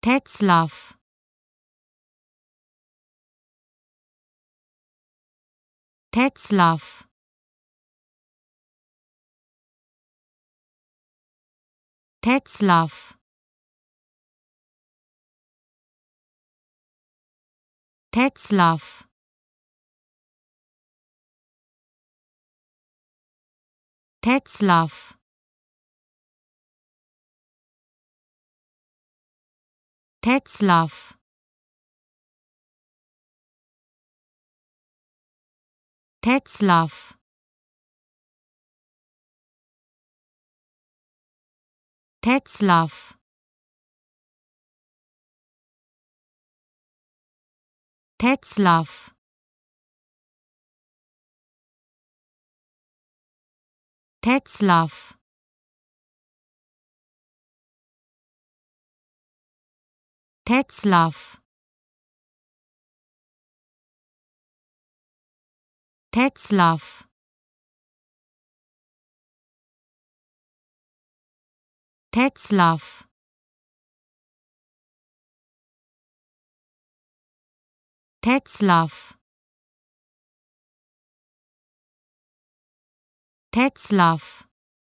Tetzlaff, Tetzlaff, Tetzlaff, Tetzlaff, Tetzlaff, Tetzlaff, Tetzlaff, Tetzlaff, Tetzlaff, Tetzlaff, Tetzlaff, Tetzlaff, Tetzlaff, Tetzlaff, Tetzlaff,